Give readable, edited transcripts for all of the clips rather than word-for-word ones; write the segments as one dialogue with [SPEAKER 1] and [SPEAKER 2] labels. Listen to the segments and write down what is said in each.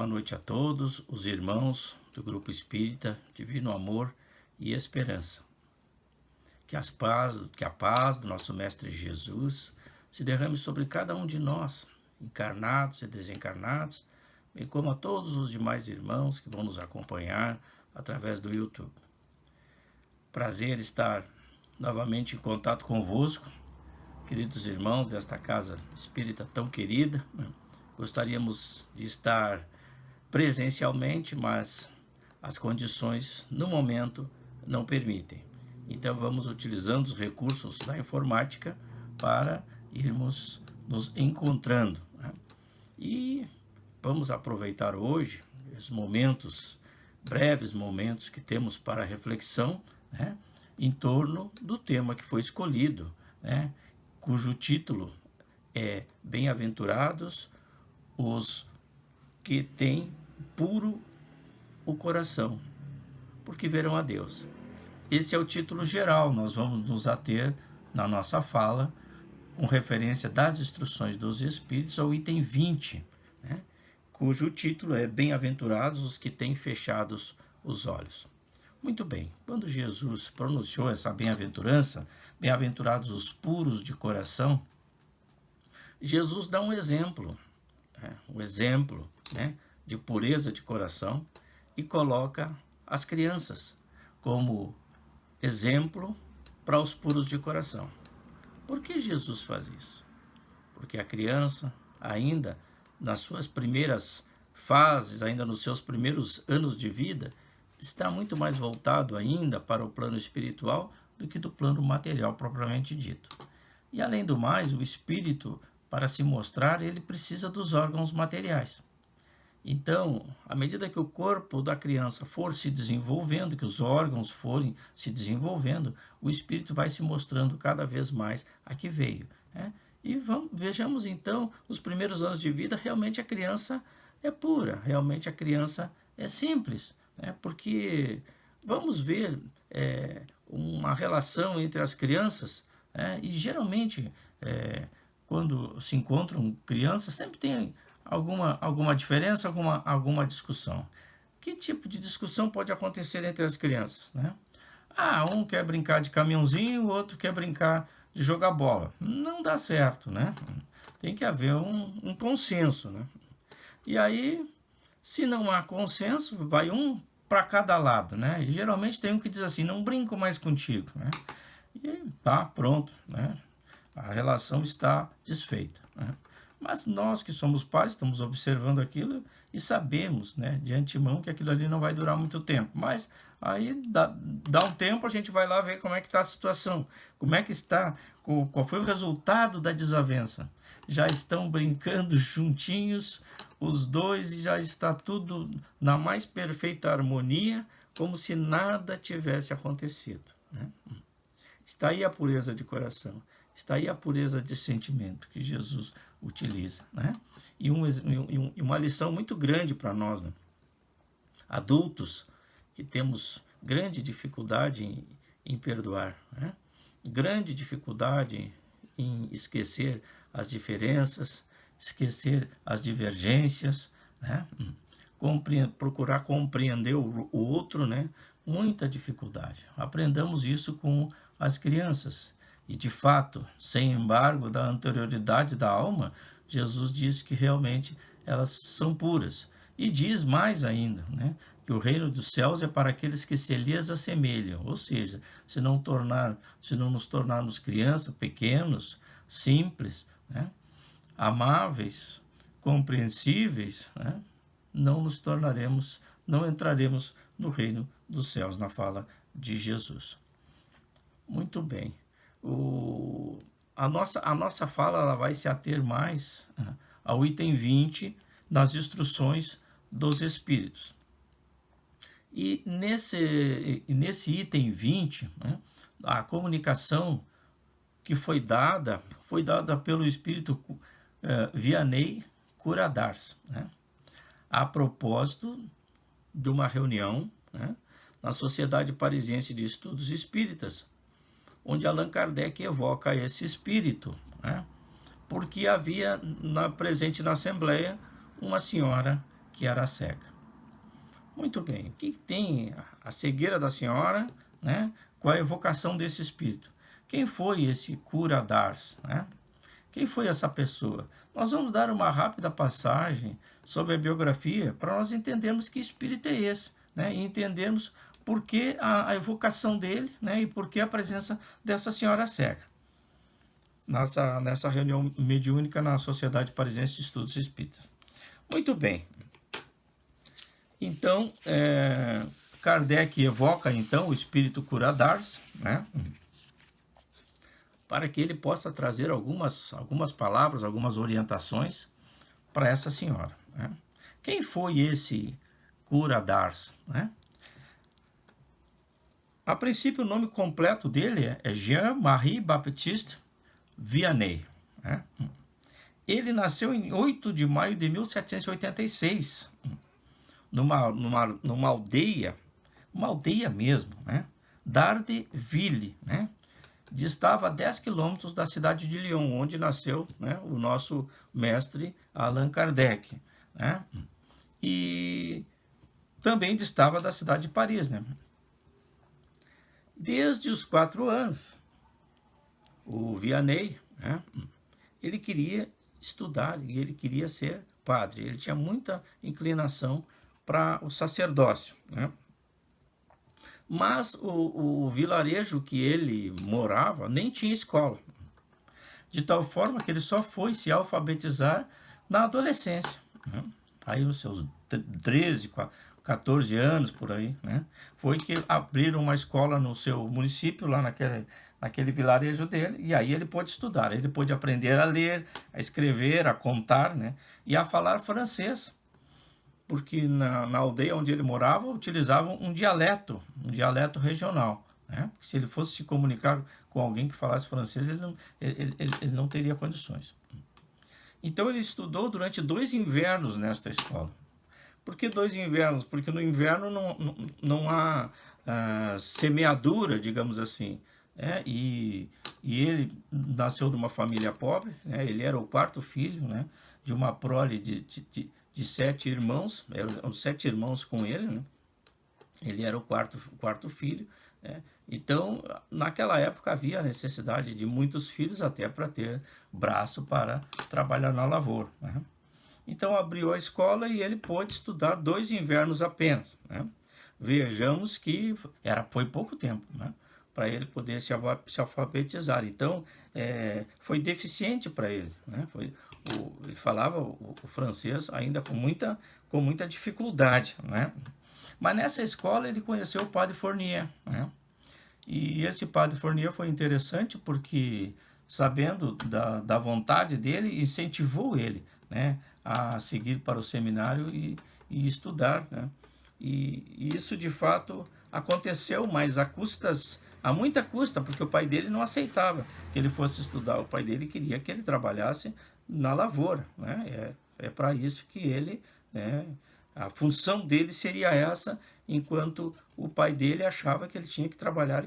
[SPEAKER 1] boa noite a todos os irmãos do Grupo Espírita Divino Amor e Esperança. Que a paz do nosso Mestre Jesus se derrame sobre cada um de nós, encarnados e desencarnados, bem como a todos os demais irmãos que vão nos acompanhar através do YouTube. Prazer estar novamente em contato convosco, queridos irmãos desta casa espírita tão querida. Gostaríamos de estar presencialmente, mas as condições no momento não permitem. Então vamos utilizando os recursos da informática para irmos nos encontrando, né? E vamos aproveitar hoje os momentos, breves momentos que temos para reflexão, né, em torno do tema que foi escolhido, né, cujo título é Bem-aventurados os que têm puro o coração, porque verão a Deus. Esse é o título geral, nós vamos nos ater na nossa fala, com referência das instruções dos Espíritos, ao item 20, né, cujo título é Bem-aventurados os que têm fechados os olhos. Muito bem, quando Jesus pronunciou essa bem-aventurança, bem-aventurados os puros de coração, Jesus dá um exemplo, né, de pureza de coração, e coloca as crianças como exemplo para os puros de coração. Por que Jesus faz isso? Porque a criança, ainda nas suas primeiras fases, ainda nos seus primeiros anos de vida, está muito mais voltado ainda para o plano espiritual do que do plano material propriamente dito. E além do mais, o espírito, para se mostrar, ele precisa dos órgãos materiais. Então, à medida que o corpo da criança for se desenvolvendo, que os órgãos forem se desenvolvendo, o espírito vai se mostrando cada vez mais a que veio, né? E vejamos então, os primeiros anos de vida, realmente a criança é pura, realmente a criança é simples, né? Porque vamos ver uma relação entre as crianças, e geralmente quando se encontram crianças, sempre tem alguma diferença, alguma discussão. Que tipo de discussão pode acontecer entre as crianças, né? Um quer brincar de caminhãozinho, o outro quer brincar de jogar bola. Não dá certo, né? Tem que haver um consenso, né? E aí, se não há consenso, vai um para cada lado, né? E geralmente tem um que diz assim, não brinco mais contigo, né? E tá, pronto, né? A relação está desfeita, né? Mas nós que somos pais, estamos observando aquilo e sabemos, né, de antemão que aquilo ali não vai durar muito tempo. Mas aí dá um tempo, a gente vai lá ver como é que está a situação, como é que está, qual foi o resultado da desavença. Já estão brincando juntinhos os dois e já está tudo na mais perfeita harmonia, como se nada tivesse acontecido, né? Está aí a pureza de coração, está aí a pureza de sentimento que Jesus utiliza, né? E uma lição muito grande para nós, né? Adultos que temos grande dificuldade em perdoar, né? Grande dificuldade em esquecer as diferenças, esquecer as divergências, né? Procurar compreender o outro, né? Muita dificuldade. Aprendamos isso com as crianças. E, de fato, sem embargo da anterioridade da alma, Jesus diz que realmente elas são puras. E diz mais ainda, né, que o reino dos céus é para aqueles que se lhes assemelham. Ou seja, se não nos tornarmos crianças, pequenos, simples, né, amáveis, compreensíveis, né, não entraremos no reino dos céus, na fala de Jesus. Muito bem. A nossa fala ela vai se ater mais ao item 20 das instruções dos Espíritos. E nesse item 20, né, a comunicação que foi dada pelo Espírito Vianney Curadars, né, a propósito de uma reunião, né, na Sociedade Parisiense de Estudos Espíritas, onde Allan Kardec evoca esse espírito, né? Porque havia presente na Assembleia uma senhora que era cega. Muito bem, o que tem a cegueira da senhora, né, com a evocação desse espírito? Quem foi esse cura d'Ars, né? Quem foi essa pessoa? Nós vamos dar uma rápida passagem sobre a biografia para nós entendermos que espírito é esse, né? E entendermos por que a evocação dele, né? E por que a presença dessa senhora cega nessa reunião mediúnica na Sociedade Parisiense de Estudos Espíritas. Muito bem. Então, Kardec evoca então o espírito cura d'Ars, né? Para que ele possa trazer algumas palavras, algumas orientações para essa senhora, né? Quem foi esse cura d'Ars, né? A princípio, o nome completo dele é Jean-Marie Baptiste Vianney, né? Ele nasceu em 8 de maio de 1786, numa aldeia, uma aldeia mesmo, né? Dardeville, né? Distava a 10 quilômetros da cidade de Lyon, onde nasceu, né, o nosso mestre Allan Kardec, né? E também distava da cidade de Paris, né? Desde os 4 anos, o Vianney, né, ele queria estudar e ele queria ser padre. Ele tinha muita inclinação para o sacerdócio, né? Mas o vilarejo que ele morava nem tinha escola, de tal forma que ele só foi se alfabetizar na adolescência, né? Aí nos seus 13, 14 anos, por aí, né? Foi que abriram uma escola no seu município, lá naquele vilarejo dele, e aí ele pôde estudar, ele pôde aprender a ler, a escrever, a contar, né? E a falar francês, porque na aldeia onde ele morava utilizavam um dialeto regional, né? Se ele fosse se comunicar com alguém que falasse francês, ele não teria condições. Então ele estudou durante 2 invernos nesta escola. Por que 2 invernos? Porque no inverno não há semeadura, digamos assim, né? E ele nasceu de uma família pobre, né? Ele era o 4º filho, né, de uma prole de 7 irmãos, eram 7 irmãos com ele, né? Ele era o quarto filho, né? Então, naquela época havia a necessidade de muitos filhos até para ter braço para trabalhar na lavoura, né? Então abriu a escola e ele pôde estudar 2 invernos apenas, né? Vejamos que foi pouco tempo, né, para ele poder se alfabetizar. Então, foi deficiente para ele, né? Ele falava o francês ainda com muita dificuldade, né? Mas nessa escola ele conheceu o padre Fournier, né? E esse padre Fournier foi interessante porque, sabendo da vontade dele, incentivou ele, né, a seguir para o seminário e estudar, né? E isso de fato aconteceu, mas a muita custa, porque o pai dele não aceitava que ele fosse estudar. O pai dele queria que ele trabalhasse na lavoura, né? É para isso que ele, né, a função dele seria essa, enquanto o pai dele achava que ele tinha que trabalhar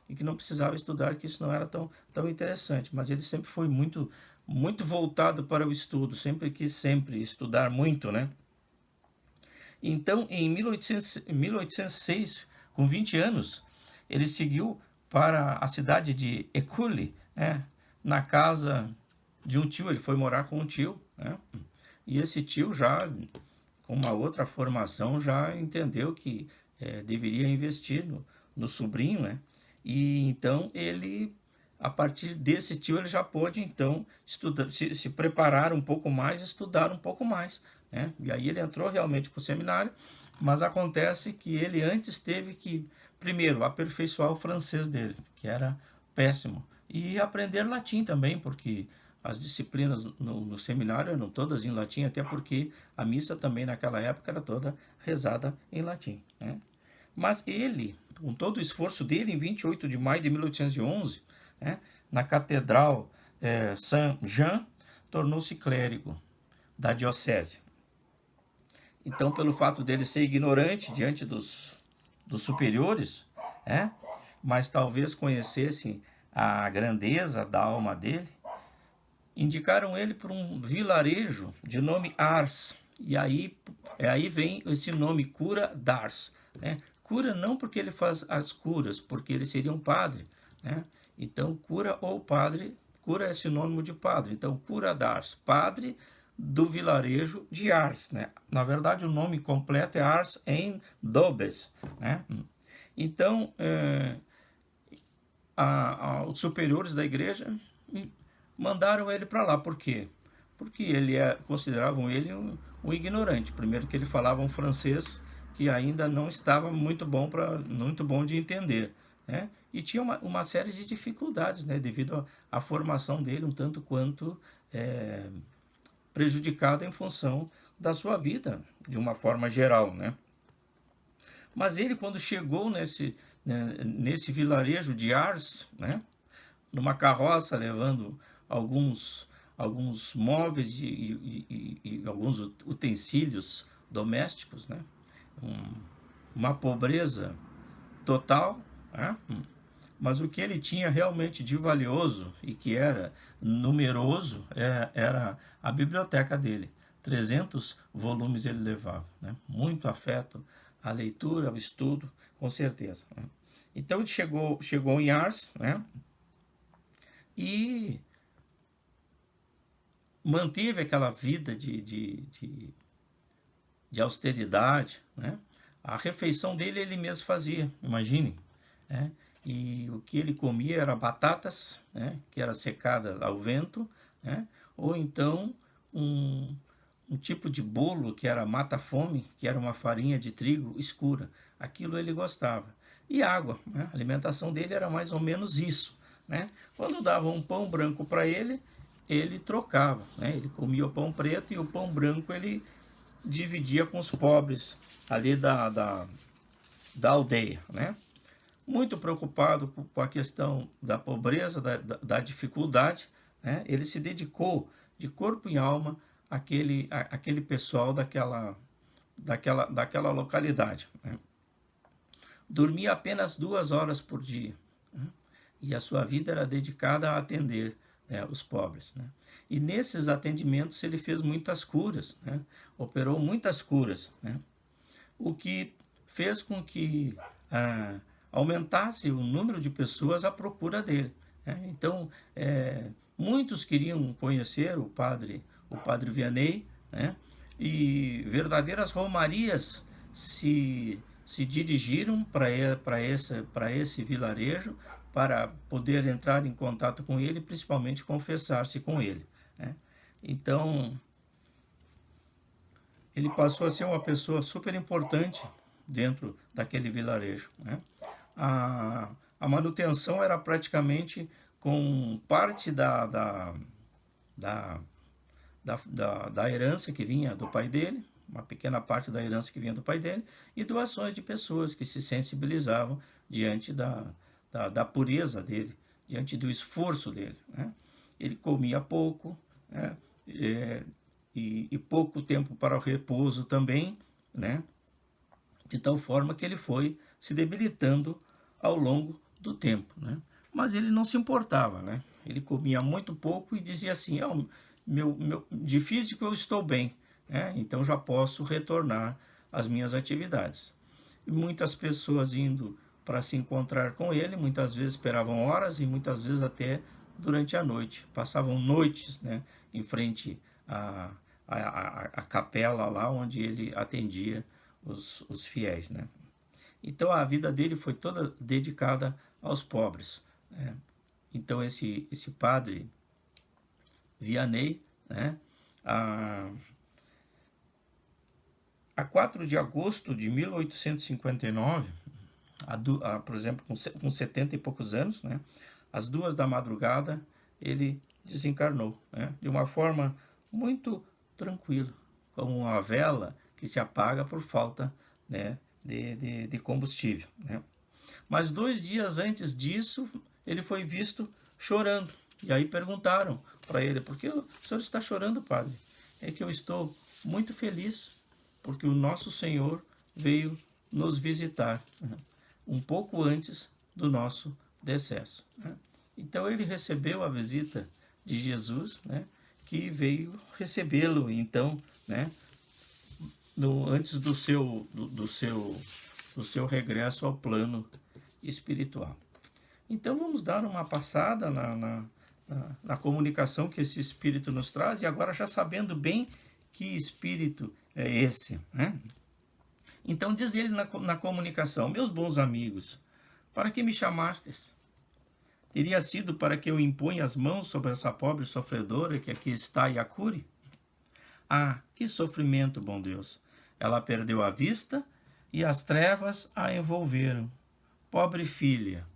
[SPEAKER 1] e que não precisava estudar, que isso não era tão interessante. Mas ele sempre foi muito voltado para o estudo, sempre quis estudar muito, né? Então, em 1806, com 20 anos, ele seguiu para a cidade de École, né, na casa de um tio. Ele foi morar com um tio, né? E esse tio, já com uma outra formação, já entendeu que deveria investir no sobrinho, né? E então ele, a partir desse tio, ele já pôde então estudar, se preparar um pouco mais, estudar um pouco mais, né? E aí ele entrou realmente para o seminário, mas acontece que ele antes teve que, primeiro, aperfeiçoar o francês dele, que era péssimo, e aprender latim também, porque as disciplinas no seminário eram todas em latim, até porque a missa também naquela época era toda rezada em latim, né? Mas ele, com todo o esforço dele, em 28 de maio de 1811, né, na Catedral Saint-Jean, tornou-se clérigo da diocese. Então, pelo fato dele ser ignorante diante dos superiores, né, mas talvez conhecessem a grandeza da alma dele, indicaram ele para um vilarejo de nome Ars, E aí vem esse nome cura d'Ars, né? Cura não porque ele faz as curas, porque ele seria um padre, né? Então, cura ou padre, cura é sinônimo de padre. Então, cura d'Ars, padre do vilarejo de Ars, né? Na verdade, o nome completo é Ars en Dobes, né? Então, os superiores da igreja mandaram ele para lá. Por quê? Porque consideravam ele um ignorante. Primeiro que ele falava um francês que ainda não estava muito bom de entender, né? E tinha uma série de dificuldades, né? Devido à formação dele, um tanto quanto prejudicada em função da sua vida, de uma forma geral, né? Mas ele, quando chegou nesse vilarejo de Ars, né? Numa carroça levando alguns móveis e alguns utensílios domésticos, né? Uma pobreza total, né? Mas o que ele tinha realmente de valioso e que era numeroso era a biblioteca dele. 300 volumes ele levava, né? Muito afeto à leitura, ao estudo, com certeza, né? Então ele chegou em Ars, né? E manteve aquela vida de austeridade, né? A refeição dele ele mesmo fazia, imagine, né? E o que ele comia era batatas, né? Que era secada ao vento, né? Ou então um tipo de bolo que era mata-fome, que era uma farinha de trigo escura. Aquilo ele gostava. E água, né? A alimentação dele era mais ou menos isso, né? Quando davam um pão branco para ele trocava, né? Ele comia o pão preto e o pão branco ele dividia com os pobres ali da aldeia, né? Muito preocupado com a questão da pobreza, da dificuldade, né? Ele se dedicou de corpo e alma àquele pessoal daquela localidade, né? Dormia apenas 2 horas por dia, né? E a sua vida era dedicada a atender, né, os pobres, né? E nesses atendimentos ele fez muitas curas, né? Operou muitas curas, né? O que fez com que aumentasse o número de pessoas à procura dele, né? Então, muitos queriam conhecer o padre Vianney, né? E verdadeiras romarias se dirigiram para esse vilarejo para poder entrar em contato com ele, principalmente confessar-se com ele, né? Então, ele passou a ser uma pessoa super importante dentro daquele vilarejo, né? A manutenção era praticamente com parte da herança que vinha do pai dele, uma pequena parte da herança que vinha do pai dele, e doações de pessoas que se sensibilizavam diante da pureza dele, diante do esforço dele, né? Ele comia pouco, né? E pouco tempo para o repouso também, né? De tal forma que ele foi se debilitando ao longo do tempo, né? Mas ele não se importava, né? Ele comia muito pouco e dizia assim: de físico eu estou bem, né? Então já posso retornar às minhas atividades. E muitas pessoas indo para se encontrar com ele, muitas vezes esperavam horas e muitas vezes até durante a noite. Passavam noites, né, em frente a capela lá onde ele atendia os fiéis, né? Então a vida dele foi toda dedicada aos pobres, né? Então esse padre Vianney, né, a 4 de agosto de 1859, por exemplo, com 70 e poucos anos, né, às 2 da madrugada, ele desencarnou, né, de uma forma muito tranquila, como uma vela que se apaga por falta, né, de combustível, né. Mas 2 dias antes disso, ele foi visto chorando. E aí perguntaram para ele: por que o senhor está chorando, padre? É que eu estou muito feliz, porque o nosso Senhor veio nos visitar, né, um pouco antes do nosso decesso, né. Então ele recebeu a visita de Jesus, né, que veio recebê-lo, então, né, antes do seu regresso ao plano espiritual. Então vamos dar uma passada na comunicação que esse Espírito nos traz, e agora já sabendo bem que Espírito é esse, né? Então diz ele na comunicação: meus bons amigos, para que me chamastes? Teria sido para que eu imponha as mãos sobre essa pobre sofredora que aqui está e a cure? Ah, que sofrimento, bom Deus! Ela perdeu a vista e as trevas a envolveram. Pobre filha,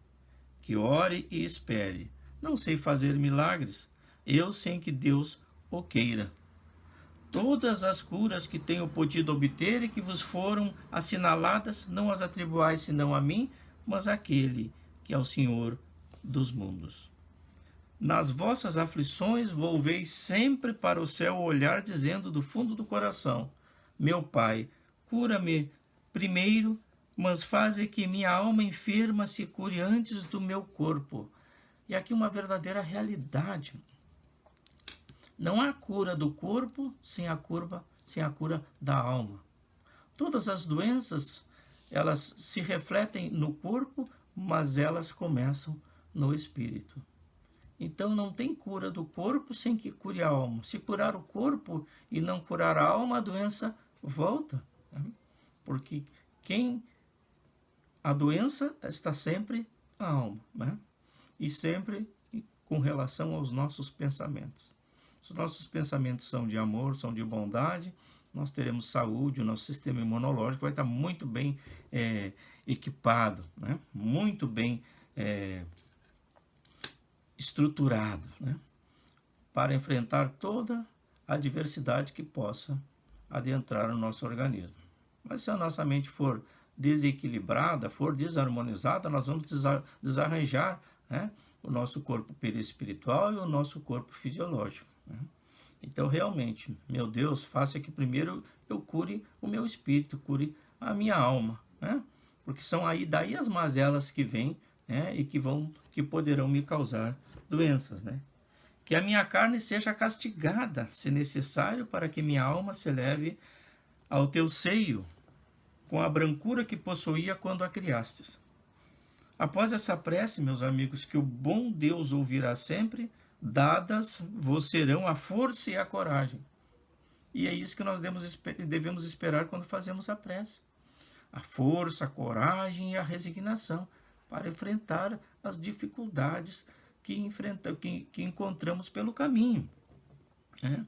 [SPEAKER 1] que ore e espere. Não sei fazer milagres, eu sem que Deus o queira. Todas as curas que tenho podido obter e que vos foram assinaladas, não as atribuais senão a mim, mas àquele que é o Senhor dos mundos. Nas vossas aflições, volveis sempre para o céu o olhar, dizendo do fundo do coração: meu Pai, cura-me primeiro, mas faze que minha alma enferma se cure antes do meu corpo. E aqui uma verdadeira realidade. Não há cura do corpo sem a cura da alma. Todas as doenças, elas se refletem no corpo, mas elas começam no espírito. Então não tem cura do corpo sem que cure a alma. Se curar o corpo e não curar a alma, a doença volta. Porque a doença está sempre a alma, né? E sempre com relação aos nossos pensamentos. Se os nossos pensamentos são de amor, são de bondade, nós teremos saúde, o nosso sistema imunológico vai estar muito bem equipado, né? Muito bem estruturado, né? Para enfrentar toda a adversidade que possa adentrar no nosso organismo. Mas se a nossa mente for desequilibrada, for desarmonizada, nós vamos desarranjar, né, o nosso corpo perispiritual e o nosso corpo fisiológico, né? Então, realmente, meu Deus, faça que primeiro eu cure o meu espírito, cure a minha alma, né? Porque são daí as mazelas que vêm, né, e que poderão me causar doenças, né? Que a minha carne seja castigada, se necessário, para que minha alma se eleve ao teu seio, com a brancura que possuía quando a criastes. Após essa prece, meus amigos, que o bom Deus ouvirá sempre, dadas vos serão a força e a coragem. E é isso que nós devemos esperar quando fazemos a prece. A força, a coragem e a resignação para enfrentar as dificuldades que encontramos pelo caminho, né?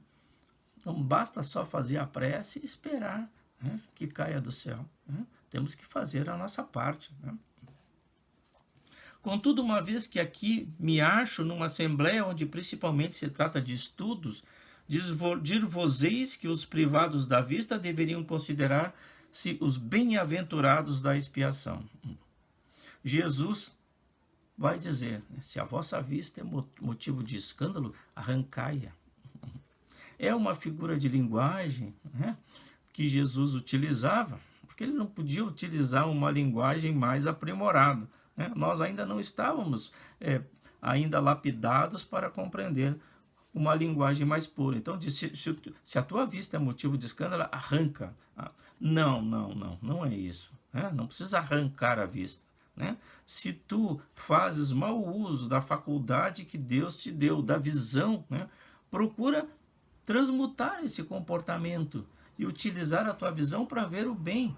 [SPEAKER 1] Não basta só fazer a prece e esperar, né, que caia do céu, né? Temos que fazer a nossa parte, né? Contudo, uma vez que aqui me acho numa assembleia onde principalmente se trata de estudos, dir-vos-eis que os privados da vista deveriam considerar-se os bem-aventurados da expiação. Jesus vai dizer, se a vossa vista é motivo de escândalo, arrancai-a. É uma figura de linguagem, né, que Jesus utilizava, porque ele não podia utilizar uma linguagem mais aprimorada, né? Nós ainda não estávamos ainda lapidados para compreender uma linguagem mais pura. Então, se a tua vista é motivo de escândalo, arranca. Não é isso, né? Não precisa arrancar a vista, né? Se tu fazes mau uso da faculdade que Deus te deu, da visão, né, procura transmutar esse comportamento e utilizar a tua visão para ver o bem,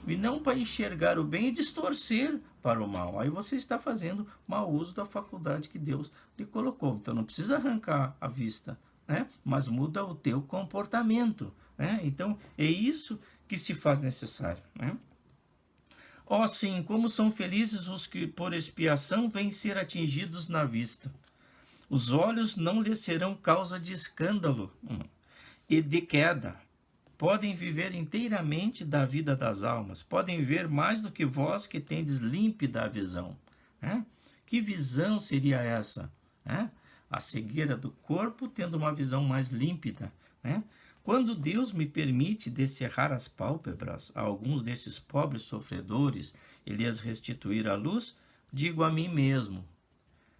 [SPEAKER 1] e não para enxergar o bem e distorcer para o mal. Aí você está fazendo mau uso da faculdade que Deus lhe colocou. Então não precisa arrancar a vista, né? Mas muda o teu comportamento, né? Então é isso que se faz necessário, né? Ó sim, como são felizes os que por expiação vêm ser atingidos na vista. Os olhos não lhes serão causa de escândalo e de queda. Podem viver inteiramente da vida das almas. Podem ver mais do que vós que tendes límpida a visão, né? Que visão seria essa, né? A cegueira do corpo tendo uma visão mais límpida, né? Quando Deus me permite descerrar as pálpebras a alguns desses pobres sofredores e lhes restituir a luz, digo a mim mesmo: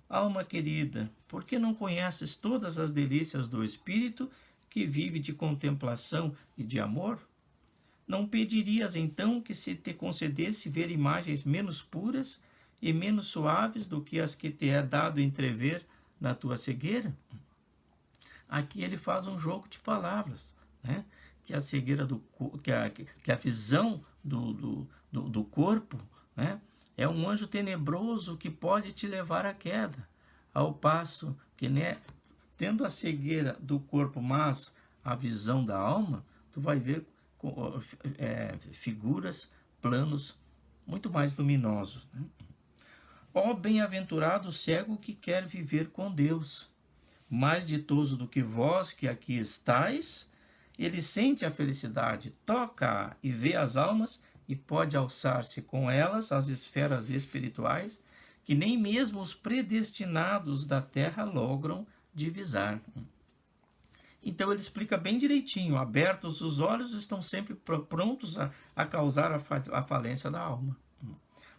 [SPEAKER 1] alma querida, por que não conheces todas as delícias do Espírito que vive de contemplação e de amor? Não pedirias então que se te concedesse ver imagens menos puras e menos suaves do que as que te é dado entrever na tua cegueira? Aqui ele faz um jogo de palavras, né? Que a cegueira que a visão do corpo, né? É um anjo tenebroso que pode te levar à queda, ao passo que, né, tendo a cegueira do corpo, mas a visão da alma, tu vai ver figuras, planos muito mais luminosos, né? Ó bem-aventurado o cego que quer viver com Deus. Mais ditoso do que vós que aqui estáis, ele sente a felicidade, toca e vê as almas e pode alçar-se com elas às esferas espirituais que nem mesmo os predestinados da terra logram divisar. Então ele explica bem direitinho: abertos os olhos, estão sempre prontos a causar a falência da alma,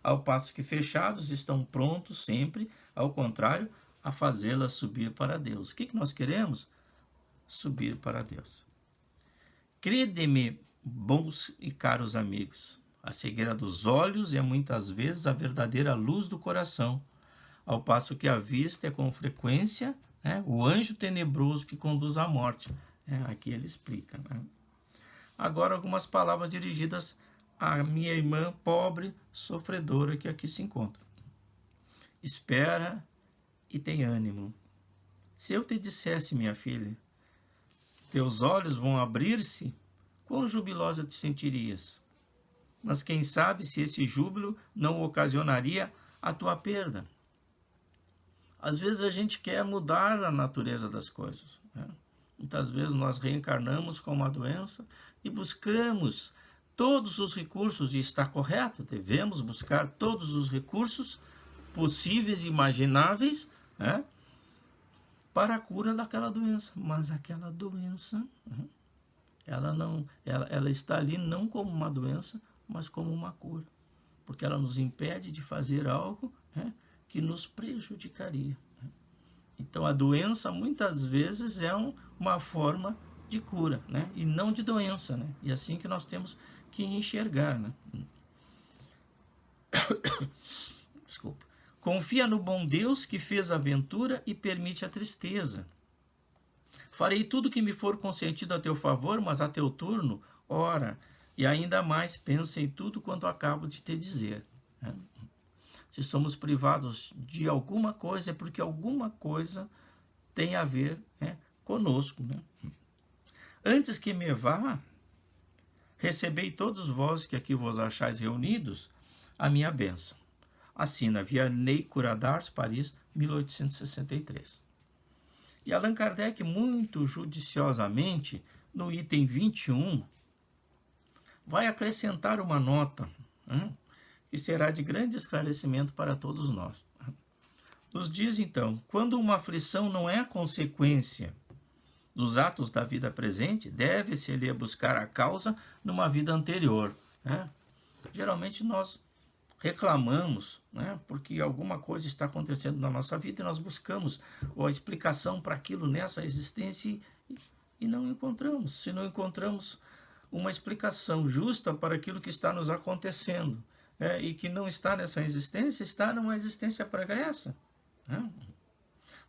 [SPEAKER 1] ao passo que fechados estão prontos sempre, ao contrário, a fazê-la subir para Deus. O que nós queremos? Subir para Deus. Crede-me, bons e caros amigos, a cegueira dos olhos é muitas vezes a verdadeira luz do coração, ao passo que a vista é com frequência, né, o anjo tenebroso que conduz à morte. Aqui ele explica, né? Agora algumas palavras dirigidas à minha irmã pobre, sofredora, que aqui se encontra. Espera e tem ânimo. Se eu te dissesse, minha filha, teus olhos vão abrir-se, quão jubilosa te sentirias? Mas quem sabe se esse júbilo não ocasionaria a tua perda? Às vezes a gente quer mudar a natureza das coisas, né? Muitas vezes nós reencarnamos com uma doença e buscamos todos os recursos, e está correto, devemos buscar todos os recursos possíveis e imagináveis, né, para a cura daquela doença. Mas aquela doença, ela está ali não como uma doença, mas como uma cura, porque ela nos impede de fazer algo, né, que nos prejudicaria. Então a doença muitas vezes é uma forma de cura, né, e não de doença, né? E assim que nós temos que enxergar, né? Desculpa. Confia no bom Deus que fez a aventura e permite a tristeza. Farei tudo que me for consentido a teu favor, mas a teu turno, ora, e ainda mais pensa em tudo quanto acabo de te dizer, né? Se somos privados de alguma coisa, é porque alguma coisa tem a ver, né, conosco, né? Antes que me vá, recebei todos vós que aqui vos achais reunidos a minha bênção. Assina Vianney Curadars, Paris, 1863. E Allan Kardec, muito judiciosamente, no item 21, vai acrescentar uma nota, né, que será de grande esclarecimento para todos nós. Nos diz então: quando uma aflição não é a consequência dos atos da vida presente, deve-se-lhe buscar a causa numa vida anterior, né? Geralmente nós reclamamos, né, porque alguma coisa está acontecendo na nossa vida e nós buscamos a explicação para aquilo nessa existência e não encontramos. Se não encontramos uma explicação justa para aquilo que está nos acontecendo, e que não está nessa existência, está numa existência pregressa, né?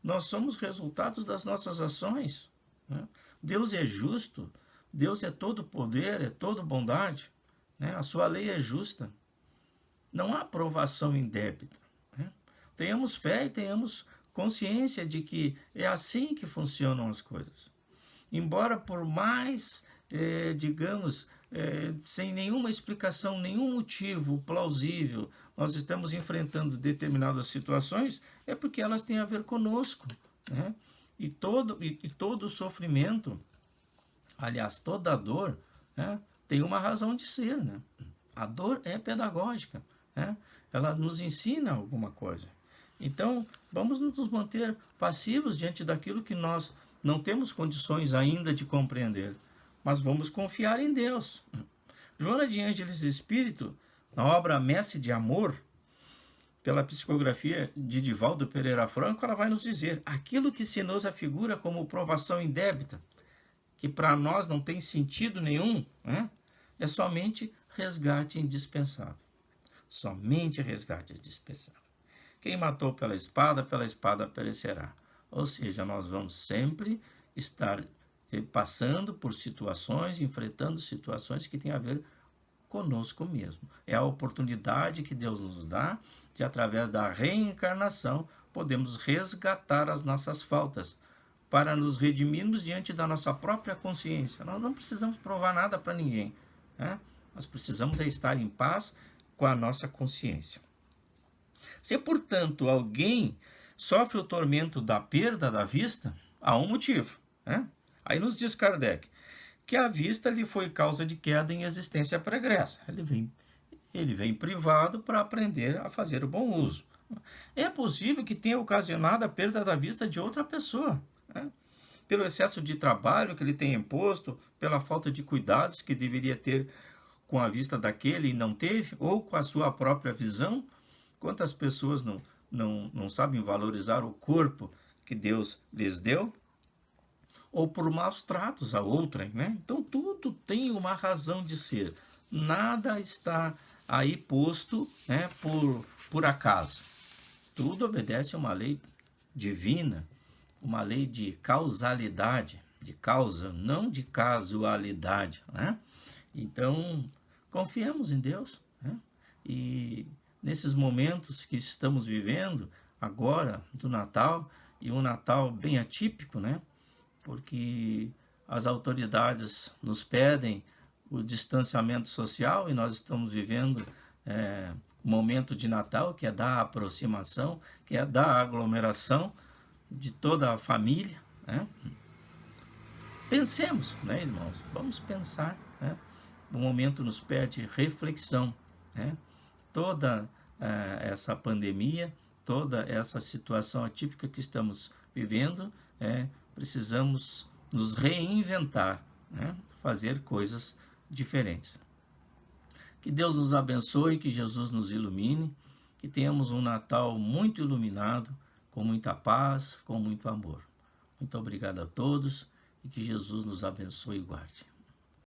[SPEAKER 1] Nós somos resultados das nossas ações, né? Deus é justo, Deus é todo poder, é toda bondade, né? A sua lei é justa. Não há aprovação indébita, né? Tenhamos fé e tenhamos consciência de que é assim que funcionam as coisas. Embora por mais, digamos, sem nenhuma explicação, nenhum motivo plausível, nós estamos enfrentando determinadas situações, é porque elas têm a ver conosco, né? E todo sofrimento, aliás, toda dor, né, tem uma razão de ser, né? A dor é pedagógica, né? Ela nos ensina alguma coisa. Então, vamos nos manter passivos diante daquilo que nós não temos condições ainda de compreender, mas vamos confiar em Deus. Joana de Ângeles Espírito, na obra Messe de Amor, pela psicografia de Divaldo Pereira Franco, ela vai nos dizer: aquilo que se nos afigura como provação indébita, que para nós não tem sentido nenhum, né, É somente resgate indispensável. Somente resgate indispensável. Quem matou pela espada perecerá. Ou seja, nós vamos sempre estar passando por situações, enfrentando situações que têm a ver conosco mesmo. É a oportunidade que Deus nos dá de, através da reencarnação, podemos resgatar as nossas faltas, para nos redimirmos diante da nossa própria consciência. Nós não precisamos provar nada para ninguém, né? Nós precisamos estar em paz com a nossa consciência. Se, portanto, alguém sofre o tormento da perda da vista, há um motivo, né? Aí nos diz Kardec que a vista lhe foi causa de queda em existência pregressa. Ele vem privado para aprender a fazer o bom uso. É possível que tenha ocasionado a perda da vista de outra pessoa, né? Pelo excesso de trabalho que ele tem imposto, pela falta de cuidados que deveria ter com a vista daquele e não teve, ou com a sua própria visão. Quantas pessoas não sabem valorizar o corpo que Deus lhes deu? Ou por maus tratos a outrem, né? Então tudo tem uma razão de ser. Nada está aí posto, né, por acaso. Tudo obedece a uma lei divina, uma lei de causalidade, de causa, não de casualidade, né? Então, confiemos em Deus, né? E nesses momentos que estamos vivendo agora do Natal, e um Natal bem atípico, né? Porque as autoridades nos pedem o distanciamento social e nós estamos vivendo um momento de Natal que é da aproximação, que é da aglomeração de toda a família, né? Pensemos, né, irmãos? Vamos pensar, né? O momento nos pede reflexão, né? Toda essa pandemia, toda essa situação atípica que estamos vivendo, precisamos nos reinventar, né? Fazer coisas diferentes. Que Deus nos abençoe, que Jesus nos ilumine, que tenhamos um Natal muito iluminado, com muita paz, com muito amor. Muito obrigado a todos e que Jesus nos abençoe e guarde.